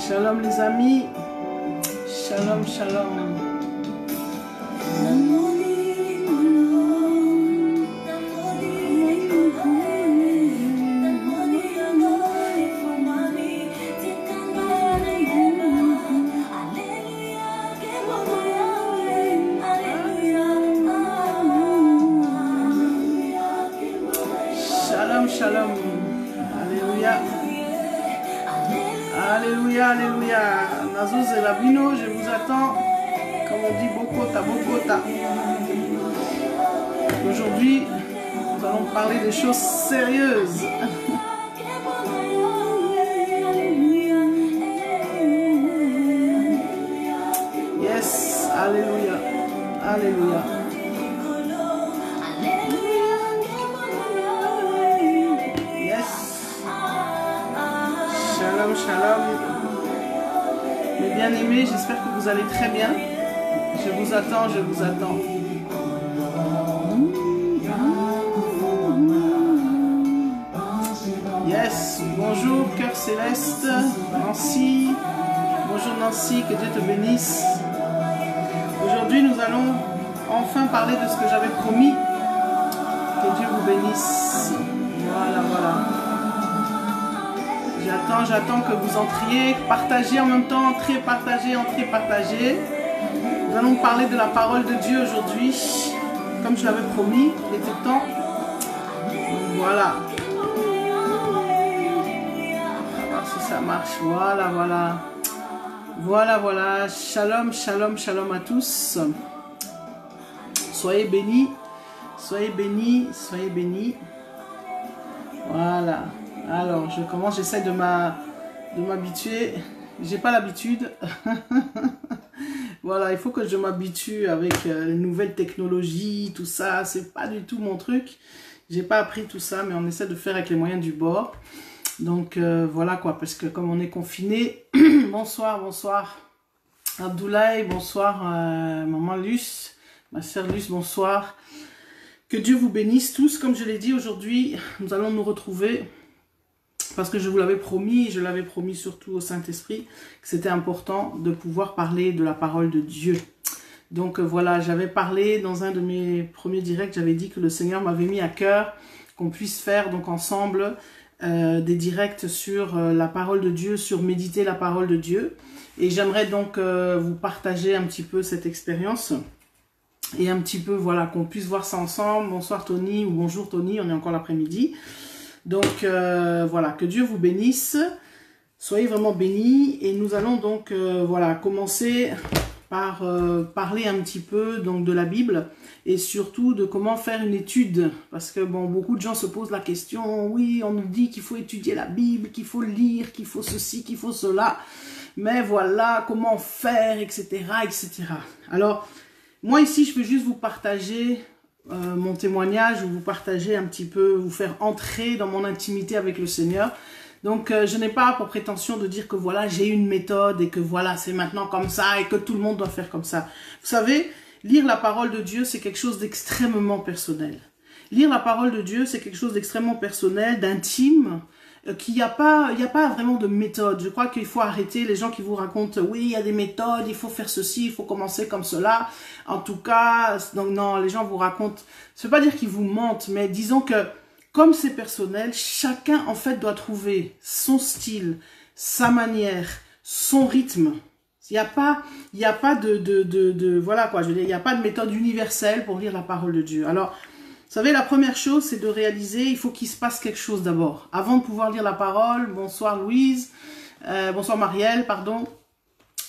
Shalom les amis, shalom, shalom. Shalom, shalom. Alléluia. Alléluia, alléluia. Nazuz et Rabino, je vous attends. Comme on dit, Bokota, Bokota. Aujourd'hui, nous allons parler des choses sérieuses. Yes, alléluia. Alléluia. Shalom, shalom. Mes bien-aimés, j'espère que vous allez très bien. Je vous attends, je vous attends. Yes, bonjour, cœur céleste, Nancy. Bonjour Nancy, que Dieu te bénisse. Aujourd'hui, nous allons enfin parler de ce que j'avais promis. Que Dieu vous bénisse. Voilà, voilà. J'attends que vous entriez, partagez en même temps, entrez, partagez, entrez, partagez. Nous allons parler de la parole de Dieu aujourd'hui, comme je l'avais promis, il était temps. Voilà. On va voir si ça marche, voilà, voilà. Voilà, voilà, shalom, shalom, shalom à tous. Soyez bénis, soyez bénis, soyez bénis. Voilà. Alors, je commence, j'essaie de m'habituer. J'ai pas l'habitude. Voilà, il faut que je m'habitue avec les nouvelles technologies, tout ça. C'est pas du tout mon truc. J'ai pas appris tout ça, mais on essaie de faire avec les moyens du bord. Donc, voilà quoi, parce que comme on est confiné. Bonsoir, bonsoir. Abdoulaye, bonsoir. Maman Luce, ma sœur Luce, bonsoir. Que Dieu vous bénisse tous. Comme je l'ai dit, aujourd'hui, nous allons nous retrouver. Parce que je vous l'avais promis, je l'avais promis surtout au Saint-Esprit, que c'était important de pouvoir parler de la parole de Dieu. Donc voilà, j'avais parlé dans un de mes premiers directs, j'avais dit que le Seigneur m'avait mis à cœur qu'on puisse faire donc ensemble des directs sur la parole de Dieu, sur méditer la parole de Dieu. Et j'aimerais donc vous partager un petit peu cette expérience. Et un petit peu, voilà, qu'on puisse voir ça ensemble. Bonsoir Tony, ou bonjour Tony, on est encore l'après-midi. Donc voilà, que Dieu vous bénisse, soyez vraiment bénis et nous allons donc voilà commencer par parler un petit peu donc de la Bible et surtout de comment faire une étude parce que bon beaucoup de gens se posent la question, oui on nous dit qu'il faut étudier la Bible, qu'il faut lire, qu'il faut ceci, qu'il faut cela, mais voilà comment faire etc. etc. Alors moi ici je peux juste vous partager mon témoignage, ou vous partager un petit peu, vous faire entrer dans mon intimité avec le Seigneur. Donc je n'ai pas pour prétention de dire que voilà j'ai une méthode et que voilà c'est maintenant comme ça et que tout le monde doit faire comme ça. Vous savez, lire la parole de Dieu c'est quelque chose d'extrêmement personnel. Lire la parole de Dieu c'est quelque chose d'extrêmement personnel, d'intime, qu'il n'y a pas vraiment de méthode. Je crois qu'il faut arrêter les gens qui vous racontent oui il y a des méthodes, il faut faire ceci, il faut commencer comme cela. En tout cas, donc non, les gens vous racontent, ça ne veut pas dire qu'ils vous mentent, mais disons que comme c'est personnel, chacun en fait doit trouver son style, sa manière, son rythme. Il n'y a pas de voilà quoi, je veux dire, il n'y a pas de méthode universelle pour lire la parole de Dieu. Alors, vous savez, la première chose, c'est de réaliser, il faut qu'il se passe quelque chose d'abord. Avant de pouvoir lire la parole, bonsoir Louise, bonsoir Marielle, pardon,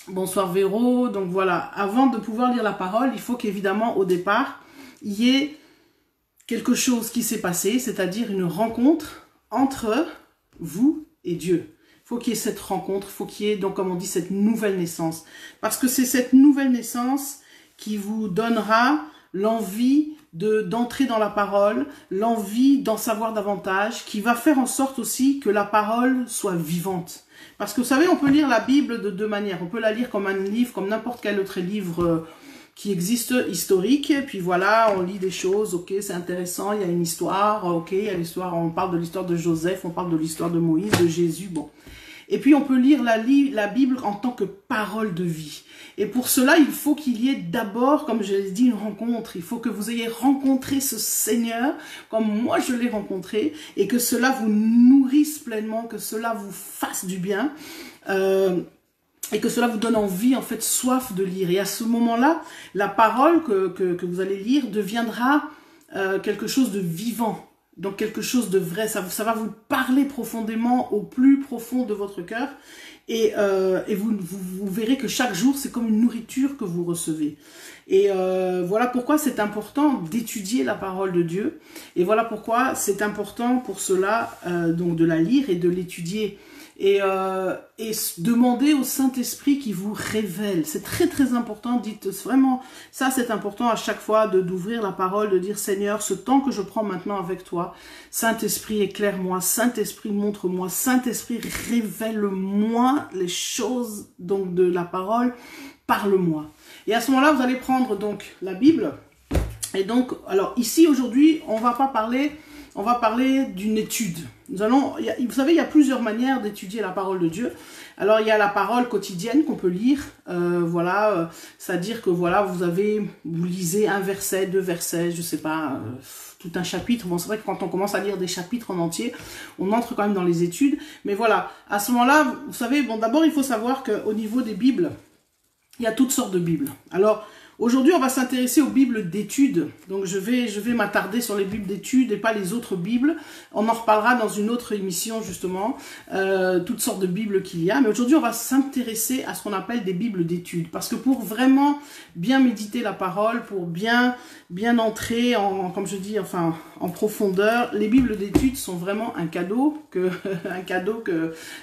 bonsoir Véro. Donc voilà, avant de pouvoir lire la parole, il faut qu'évidemment, au départ, il y ait quelque chose qui s'est passé, c'est-à-dire une rencontre entre vous et Dieu. Il faut qu'il y ait cette rencontre, il faut qu'il y ait, donc comme on dit, cette nouvelle naissance. Parce que c'est cette nouvelle naissance qui vous donnera l'envie d'entrer dans la parole, l'envie d'en savoir davantage, qui va faire en sorte aussi que la parole soit vivante. Parce que vous savez, on peut lire la Bible de deux manières. On peut la lire comme un livre, comme n'importe quel autre livre qui existe, historique, et puis voilà, on lit des choses, ok, c'est intéressant, il y a une histoire, ok, il y a l'histoire, on parle de l'histoire de Joseph, on parle de l'histoire de Moïse, de Jésus, bon. Et puis on peut lire la Bible en tant que parole de vie. Et pour cela, il faut qu'il y ait d'abord, comme je l'ai dit, une rencontre. Il faut que vous ayez rencontré ce Seigneur, comme moi je l'ai rencontré, et que cela vous nourrisse pleinement, que cela vous fasse du bien, et que cela vous donne envie, en fait, soif de lire. Et à ce moment-là, la parole que vous allez lire deviendra quelque chose de vivant. Donc quelque chose de vrai, ça va vous parler profondément au plus profond de votre cœur et vous verrez que chaque jour c'est comme une nourriture que vous recevez. Et voilà pourquoi c'est important d'étudier la parole de Dieu et voilà pourquoi c'est important pour cela donc de la lire et de l'étudier. Et demander au Saint-Esprit qui vous révèle. C'est très très important, dites vraiment, ça c'est important à chaque fois d'ouvrir la parole, de dire Seigneur, ce temps que je prends maintenant avec toi, Saint-Esprit éclaire-moi, Saint-Esprit montre-moi, Saint-Esprit révèle-moi les choses donc de la parole, parle-moi. Et à ce moment-là, vous allez prendre donc la Bible. Et donc, alors ici aujourd'hui, on va parler d'une étude. Vous savez, il y a plusieurs manières d'étudier la parole de Dieu. Alors, il y a la parole quotidienne qu'on peut lire. C'est-à-dire que voilà, vous lisez un verset, 2 versets, je sais pas, tout un chapitre. Bon, c'est vrai que quand on commence à lire des chapitres en entier, on entre quand même dans les études. Mais voilà, à ce moment-là, vous savez, bon, d'abord, il faut savoir qu'au niveau des Bibles, il y a toutes sortes de Bibles. Alors, aujourd'hui, on va s'intéresser aux Bibles d'études. Donc, je vais m'attarder sur les Bibles d'études et pas les autres Bibles. On en reparlera dans une autre émission, justement, toutes sortes de Bibles qu'il y a. Mais aujourd'hui, on va s'intéresser à ce qu'on appelle des Bibles d'études. Parce que pour vraiment bien méditer la parole, pour bien entrer comme je dis, enfin, en profondeur, les Bibles d'études sont vraiment un cadeau que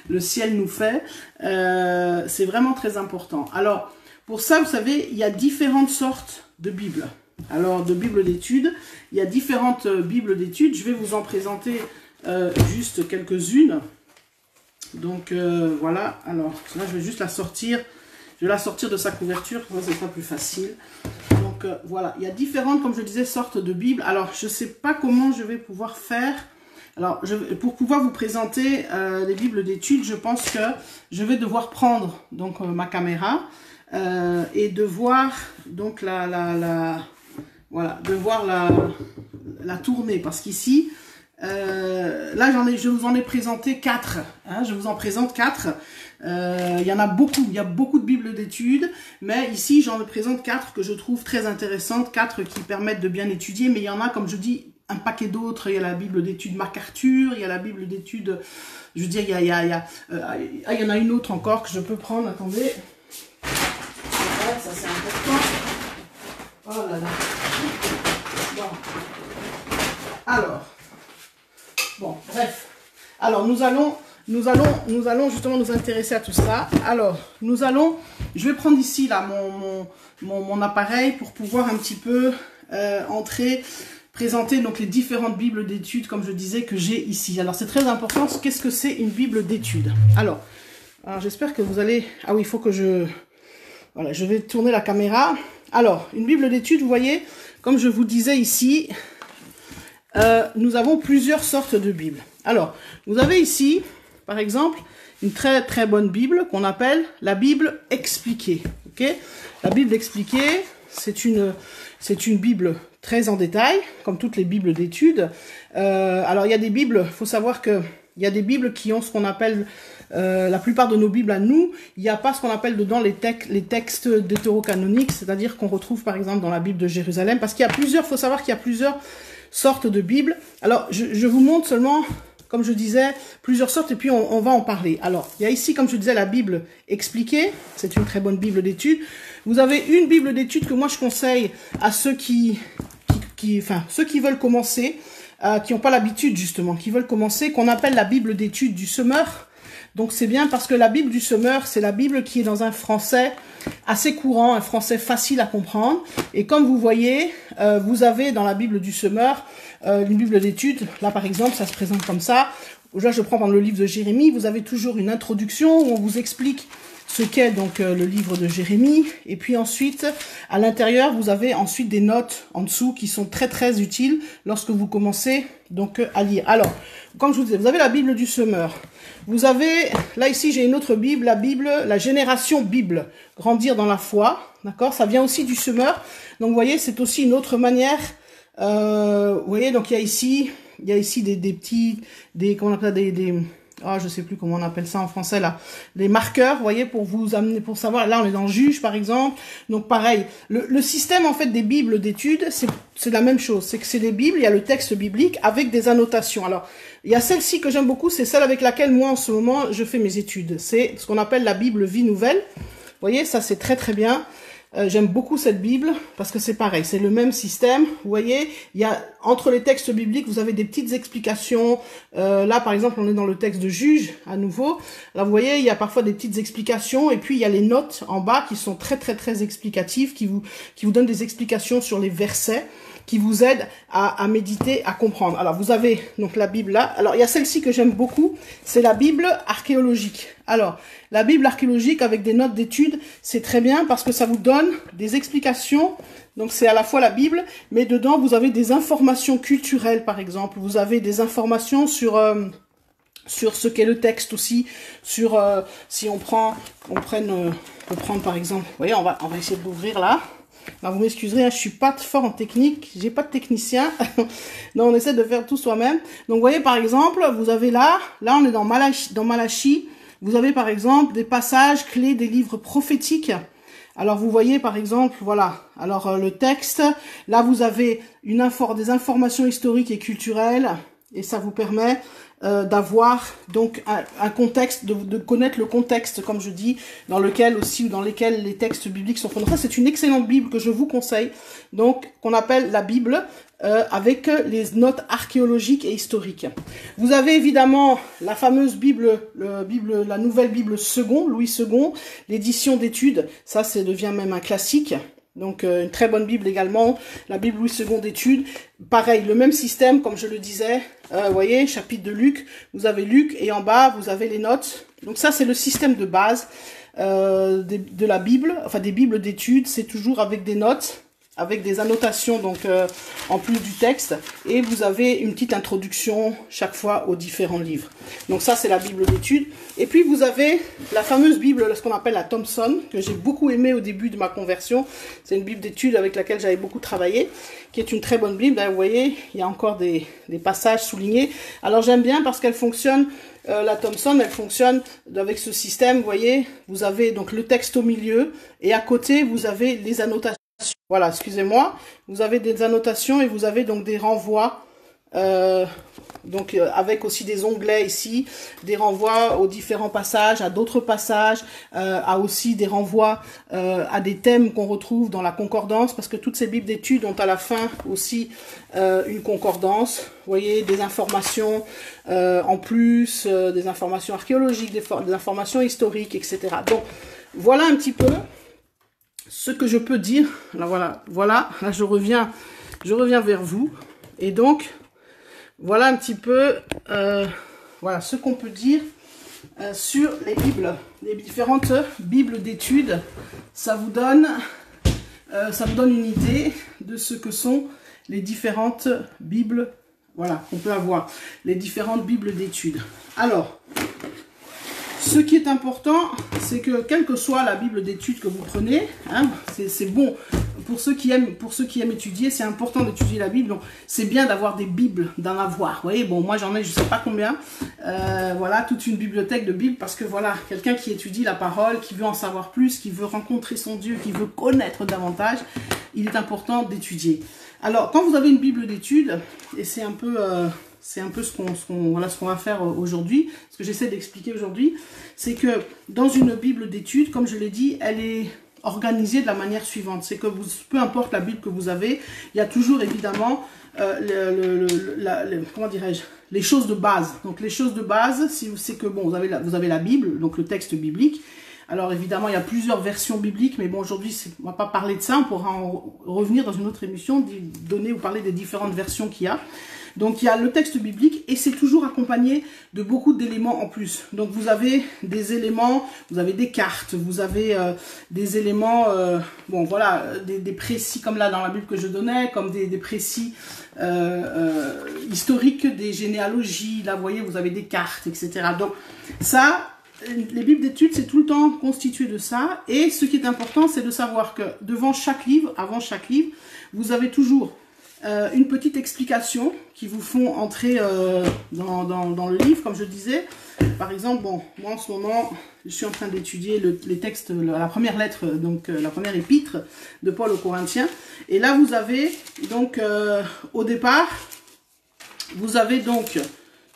le ciel nous fait. C'est vraiment très important. Alors, pour ça, vous savez, il y a différentes sortes de Bibles. Alors, de Bibles d'études, il y a différentes Bibles d'études. Je vais vous en présenter juste quelques-unes. Donc, voilà. Alors, là, je vais juste la sortir. Je vais la sortir de sa couverture, comme ça, c'est pas plus facile. Donc, voilà. Il y a différentes, comme je disais, sortes de Bibles. Alors, je ne sais pas comment je vais pouvoir faire. Alors, pour pouvoir vous présenter les Bibles d'études, je pense que je vais devoir prendre donc ma caméra. Et de voir donc la tournée, parce qu'ici là je vous en ai présenté 4, hein, je vous en présente 4. Il y en a beaucoup, il y a beaucoup de Bibles d'études, mais ici j'en présente 4 que je trouve très intéressantes, 4 qui permettent de bien étudier, mais il y en a, comme je dis, un paquet d'autres. Il y a la Bible d'études MacArthur, il y a la Bible d'études, je veux dire, il y en a une autre encore que je peux prendre, attendez. Ça c'est important. Oh là là. Bon. Alors. Bon, bref. Alors nous allons justement nous intéresser à tout ça. Alors, je vais prendre ici là mon appareil pour pouvoir un petit peu présenter donc les différentes Bibles d'études, comme je disais, que j'ai ici. Alors c'est très important. Qu'est-ce que c'est une Bible d'études? Alors j'espère que vous allez. Ah oui, il faut que voilà, je vais tourner la caméra. Alors, une Bible d'études, vous voyez, comme je vous disais ici, nous avons plusieurs sortes de Bibles. Alors, vous avez ici, par exemple, une très très bonne Bible qu'on appelle la Bible expliquée. Okay, la Bible expliquée, c'est une Bible très en détail, comme toutes les Bibles d'études. Alors, il y a des Bibles, il faut savoir que il y a des Bibles qui ont ce qu'on appelle, la plupart de nos Bibles à nous, il n'y a pas ce qu'on appelle dedans les textes deutérocanoniques, c'est-à-dire qu'on retrouve par exemple dans la Bible de Jérusalem, parce qu'il y a plusieurs, il faut savoir qu'il y a plusieurs sortes de Bibles. Alors, je vous montre seulement, comme je disais, plusieurs sortes, et puis on va en parler. Alors, il y a ici, comme je disais, la Bible expliquée, c'est une très bonne Bible d'études. Vous avez une Bible d'études que moi je conseille à ceux ceux qui veulent commencer, qui n'ont pas l'habitude justement, qui veulent commencer, qu'on appelle la Bible d'études du semeur. Donc c'est bien parce que la Bible du semeur, c'est la Bible qui est dans un français assez courant, un français facile à comprendre. Et comme vous voyez, vous avez dans la Bible du semeur une Bible d'études. Là par exemple, ça se présente comme ça. Là je prends dans le livre de Jérémie, vous avez toujours une introduction où on vous explique ce qu'est donc le livre de Jérémie. Et puis ensuite, à l'intérieur, vous avez ensuite des notes en dessous qui sont très très utiles lorsque vous commencez donc à lire. Alors, comme je vous disais, vous avez la Bible du semeur. Vous avez, là ici j'ai une autre Bible, la génération Bible, grandir dans la foi, d'accord? Ça vient aussi du semeur. Donc vous voyez, c'est aussi une autre manière. Vous voyez, donc il y a ici des petits, comment on appelle ça, je sais plus comment on appelle ça en français là, des marqueurs, vous voyez, pour vous amener, pour savoir. Là, on est dans Juge par exemple. Donc pareil, le système en fait des bibles d'études, c'est la même chose. C'est que c'est des bibles, il y a le texte biblique avec des annotations. Alors, il y a celle-ci que j'aime beaucoup, c'est celle avec laquelle moi en ce moment je fais mes études. C'est ce qu'on appelle la Bible Vie Nouvelle. Vous voyez, ça c'est très très bien. J'aime beaucoup cette Bible parce que c'est pareil, c'est le même système. Vous voyez, il y a entre les textes bibliques, vous avez des petites explications. Là, par exemple, on est dans le texte de Juge à nouveau. Là, vous voyez, il y a parfois des petites explications et puis il y a les notes en bas qui sont très très très explicatives, qui vous donnent des explications sur les versets, qui vous aident à méditer, à comprendre. Alors, vous avez donc la Bible là. Alors, il y a celle-ci que j'aime beaucoup, c'est la Bible archéologique. Alors, la Bible archéologique avec des notes d'études, c'est très bien parce que ça vous donne des explications. Donc, c'est à la fois la Bible, mais dedans, vous avez des informations culturelles, par exemple. Vous avez des informations sur ce qu'est le texte aussi, sur si on peut prendre par exemple, vous voyez, on va essayer de l'ouvrir là. Alors vous m'excuserez, hein, je suis pas fort en technique, j'ai pas de technicien, donc on essaie de faire tout soi-même. Donc vous voyez par exemple, vous avez là on est dans Malachie, vous avez par exemple des passages clés des livres prophétiques. Alors vous voyez par exemple, voilà, alors le texte, là vous avez des informations historiques et culturelles, et ça vous permet d'avoir donc un contexte, de connaître le contexte, comme je dis, dans lesquels les textes bibliques sont fondés. Ça, c'est une excellente Bible que je vous conseille, donc qu'on appelle la Bible avec les notes archéologiques et historiques. Vous avez évidemment la fameuse Bible, la nouvelle Bible second, Louis II, l'édition d'études. Ça devient même un classique. Donc une très bonne Bible également, la Bible Louis II d'études. Pareil, le même système, comme je le disais, vous voyez, chapitre de Luc, vous avez Luc et en bas, vous avez les notes. Donc ça, c'est le système de base de la Bible, enfin des Bibles d'études, c'est toujours avec des notes, avec des annotations donc en plus du texte, et vous avez une petite introduction chaque fois aux différents livres. Donc ça c'est la Bible d'études. Et puis vous avez la fameuse Bible, ce qu'on appelle la Thompson, que j'ai beaucoup aimé au début de ma conversion. C'est une Bible d'études avec laquelle j'avais beaucoup travaillé, qui est une très bonne Bible. Là, vous voyez, il y a encore des passages soulignés. Alors j'aime bien parce qu'elle fonctionne. La Thompson, elle fonctionne avec ce système, vous voyez, vous avez donc le texte au milieu et à côté vous avez les annotations. Voilà, excusez-moi, vous avez des annotations et vous avez donc des renvois, avec aussi des onglets ici, des renvois aux différents passages, à d'autres passages, à aussi des renvois à des thèmes qu'on retrouve dans la concordance, parce que toutes ces bibles d'études ont à la fin aussi une concordance. Vous voyez, des informations en plus, des informations archéologiques, des informations historiques, etc. Donc, voilà un petit peu ce que je peux dire. Là, voilà, là je reviens vers vous. Et donc, voilà un petit peu voilà ce qu'on peut dire sur les Bibles, les différentes Bibles d'études. Ça vous donne une idée de ce que sont les différentes Bibles, voilà, qu'on peut avoir, les différentes Bibles d'études. Alors, ce qui est important, c'est que quelle que soit la Bible d'études que vous prenez, hein, c'est bon pour ceux qui aiment étudier, c'est important d'étudier la Bible. Donc c'est bien d'avoir des Bibles, d'en avoir. Vous voyez, bon, moi j'en ai, je sais pas combien. Voilà, toute une bibliothèque de Bibles parce que voilà, quelqu'un qui étudie la parole, qui veut en savoir plus, qui veut rencontrer son Dieu, qui veut connaître davantage, il est important d'étudier. Alors, quand vous avez une Bible d'études, et c'est un peu ce qu'on va faire aujourd'hui, ce que j'essaie d'expliquer aujourd'hui, c'est que dans une Bible d'études, comme je l'ai dit, elle est organisée de la manière suivante. C'est que peu importe la Bible que vous avez, il y a toujours évidemment comment dirais-je, les choses de base. Donc les choses de base, c'est que bon, vous avez la Bible, donc le texte biblique. Alors évidemment, il y a plusieurs versions bibliques, mais bon, aujourd'hui, on va pas parler de ça, on pourra en revenir dans une autre émission, donner ou parler des différentes versions qu'il y a. Donc il y a le texte biblique et c'est toujours accompagné de beaucoup d'éléments en plus. Donc vous avez des éléments, vous avez des cartes, vous avez des éléments, bon voilà, des précis comme là dans la Bible que je donnais, comme des précis historiques, des généalogies, là vous voyez vous avez des cartes, etc. Donc ça, les bibles d'études c'est tout le temps constitué de ça et ce qui est important c'est de savoir que devant chaque livre, avant chaque livre, vous avez toujours une petite explication qui vous font entrer dans le livre, comme je disais. Par exemple, bon, moi en ce moment, je suis en train d'étudier les textes, la première lettre, donc la première épître de Paul aux Corinthiens. Et là, vous avez donc, au départ, vous avez donc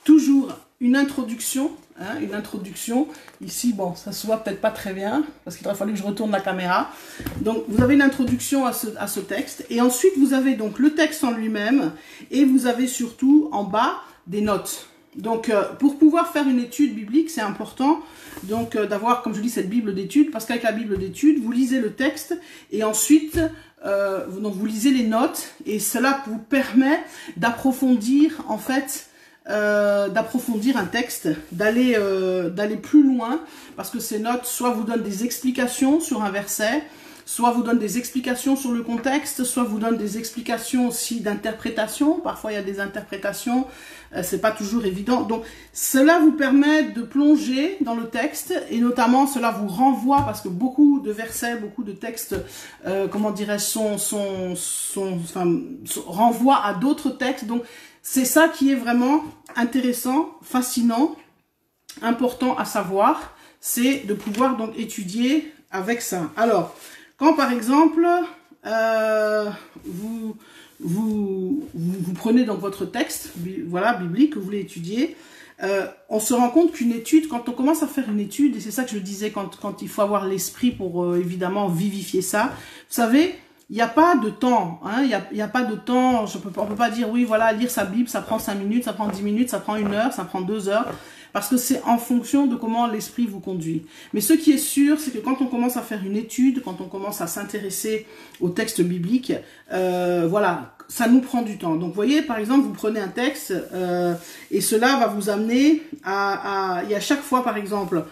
toujours une introduction. Hein, une introduction. Ici, bon, ça se voit peut-être pas très bien, parce qu'il aurait fallu que je retourne la caméra. Donc, vous avez une introduction à ce texte. Et ensuite, vous avez donc le texte en lui-même. Et vous avez surtout, en bas, des notes. Donc, pour pouvoir faire une étude biblique, c'est important donc d'avoir, comme je dis, cette Bible d'études. Parce qu'avec la Bible d'études, vous lisez le texte. Et ensuite, donc vous lisez les notes. Et cela vous permet d'approfondir, en fait, d'approfondir un texte, d'aller plus loin, parce que ces notes soit vous donnent des explications sur un verset, soit vous donnent des explications sur le contexte, soit vous donnent des explications aussi d'interprétation. Parfois il y a des interprétations, c'est pas toujours évident. Donc cela vous permet de plonger dans le texte et notamment cela vous renvoie, parce que beaucoup de versets, beaucoup de textes, comment dirais-je, renvoient à d'autres textes. Donc c'est ça qui est vraiment intéressant, fascinant, important à savoir, c'est de pouvoir donc étudier avec ça. Alors, quand par exemple, vous prenez donc votre texte, voilà, biblique, que vous voulez étudier, on se rend compte qu'une étude, quand on commence à faire une étude, et c'est ça que je disais quand il faut avoir l'esprit pour évidemment vivifier ça, vous savez, il n'y a pas de temps, hein, il y a pas de temps, on peut pas dire, oui, voilà, lire sa Bible, ça prend 5 minutes, ça prend 10 minutes, ça prend 1 heure, ça prend 2 heures, parce que c'est en fonction de comment l'esprit vous conduit. Mais ce qui est sûr, c'est que quand on commence à faire une étude, quand on commence à s'intéresser au texte biblique, voilà, ça nous prend du temps. Donc, vous voyez, par exemple, vous prenez un texte et cela va vous amener il y a chaque fois, par exemple,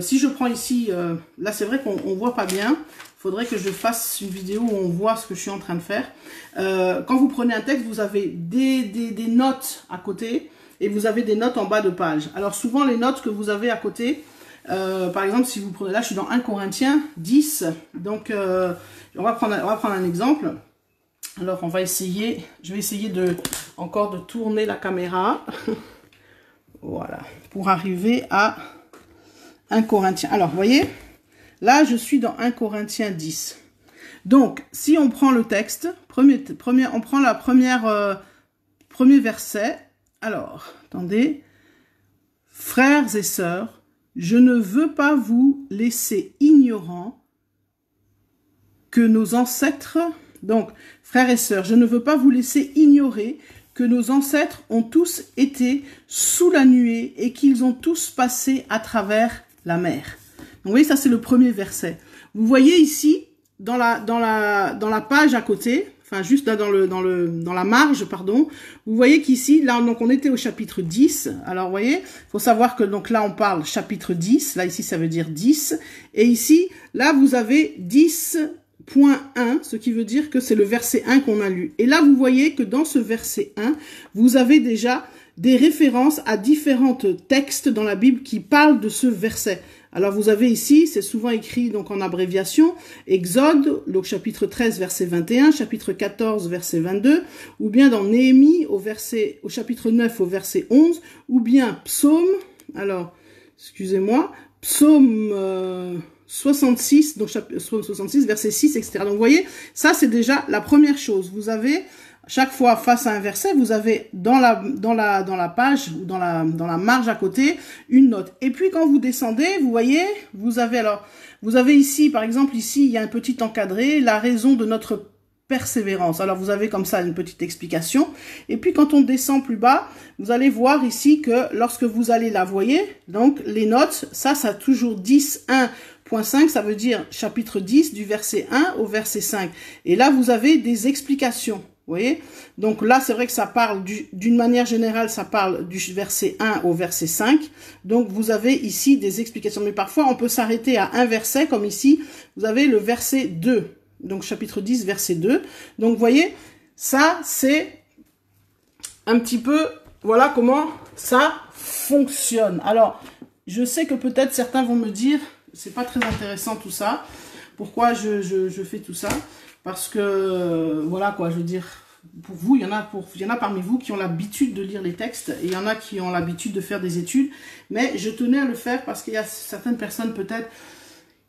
si je prends ici, là, c'est vrai qu'on voit pas bien. Il faudrait que je fasse une vidéo où on voit ce que je suis en train de faire. Quand vous prenez un texte, vous avez des notes à côté et vous avez des notes en bas de page. Alors, souvent, les notes que vous avez à côté, par exemple, si vous prenez, là, je suis dans 1 Corinthiens 10. Donc, on va prendre un exemple. Alors, je vais essayer encore de tourner la caméra. Voilà, pour arriver à 1 Corinthiens. Alors, vous voyez, là, je suis dans 1 Corinthiens 10. Donc, si on prend le texte, on prend la premier verset. Alors, attendez. Frères et sœurs, je ne veux pas vous laisser ignorants que nos ancêtres... Donc, frères et sœurs, je ne veux pas vous laisser ignorer que nos ancêtres ont tous été sous la nuée et qu'ils ont tous passé à travers la mer. Donc, vous voyez, ça c'est le premier verset. Vous voyez ici, dans la page à côté, enfin juste là dans la marge, pardon, vous voyez qu'ici, là, donc on était au chapitre 10. Alors, vous voyez, il faut savoir que donc là, on parle chapitre 10. Là, ici, ça veut dire 10. Et ici, là, vous avez 10.1, ce qui veut dire que c'est le verset 1 qu'on a lu. Et là, vous voyez que dans ce verset 1, vous avez déjà des références à différents textes dans la Bible qui parlent de ce verset. Alors, vous avez ici, c'est souvent écrit donc en abréviation, Exode, donc chapitre 13, verset 21, chapitre 14, verset 22, ou bien dans Néhémie, au chapitre 9, au verset 11, ou bien Psaume, alors, excusez-moi, Psaume 66, donc Psaume 66, verset 6, etc. Donc, vous voyez, ça, c'est déjà la première chose. Vous avez, chaque fois face à un verset, vous avez dans la page ou dans la marge à côté une note. Et puis, quand vous descendez, vous voyez, vous avez ici, par exemple, ici, il y a un petit encadré, la raison de notre persévérance. Alors, vous avez comme ça une petite explication. Et puis, quand on descend plus bas, vous allez voir ici que lorsque vous allez la voyez, donc les notes, ça a toujours 10.1 Point 5, ça veut dire chapitre 10 du verset 1 au verset 5. Et là, vous avez des explications. Vous voyez? Donc là, c'est vrai que ça parle d'une manière générale, ça parle du verset 1 au verset 5. Donc vous avez ici des explications. Mais parfois, on peut s'arrêter à un verset, comme ici, vous avez le verset 2. Donc chapitre 10, verset 2. Donc vous voyez, ça, c'est un petit peu, voilà comment ça fonctionne. Alors, je sais que peut-être certains vont me dire, c'est pas très intéressant tout ça. Pourquoi je fais tout ça? Parce que, voilà quoi, je veux dire, pour vous, il y en a parmi vous qui ont l'habitude de lire les textes, et il y en a qui ont l'habitude de faire des études, mais je tenais à le faire parce qu'il y a certaines personnes peut-être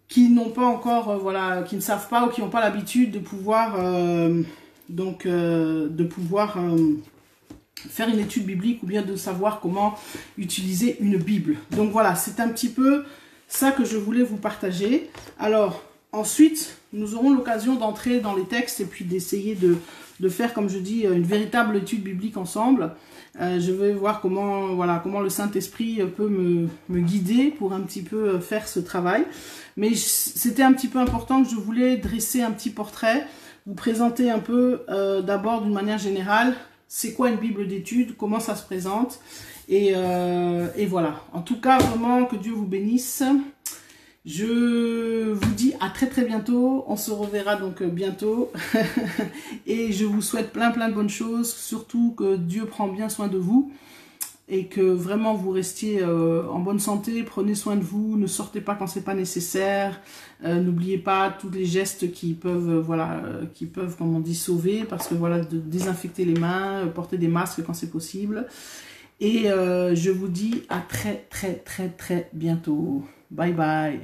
qui n'ont pas encore, voilà, qui ne savent pas ou qui n'ont pas l'habitude de pouvoir, faire une étude biblique ou bien de savoir comment utiliser une Bible. Donc voilà, c'est un petit peu ça que je voulais vous partager. Alors, ensuite, nous aurons l'occasion d'entrer dans les textes et puis d'essayer de faire, comme je dis, une véritable étude biblique ensemble. Je vais voir comment, voilà, comment le Saint-Esprit peut me guider pour un petit peu faire ce travail. Mais c'était un petit peu important que je voulais dresser un petit portrait, vous présenter un peu d'abord d'une manière générale, c'est quoi une Bible d'études, comment ça se présente, et voilà. En tout cas, vraiment, que Dieu vous bénisse. Je vous dis à très très bientôt, on se reverra donc bientôt et je vous souhaite plein de bonnes choses, surtout que Dieu prend bien soin de vous et que vraiment vous restiez en bonne santé, prenez soin de vous, ne sortez pas quand c'est pas nécessaire, n'oubliez pas tous les gestes qui peuvent, comme on dit, sauver, parce que voilà, de désinfecter les mains, porter des masques quand c'est possible, et je vous dis à très très bientôt. Bye bye.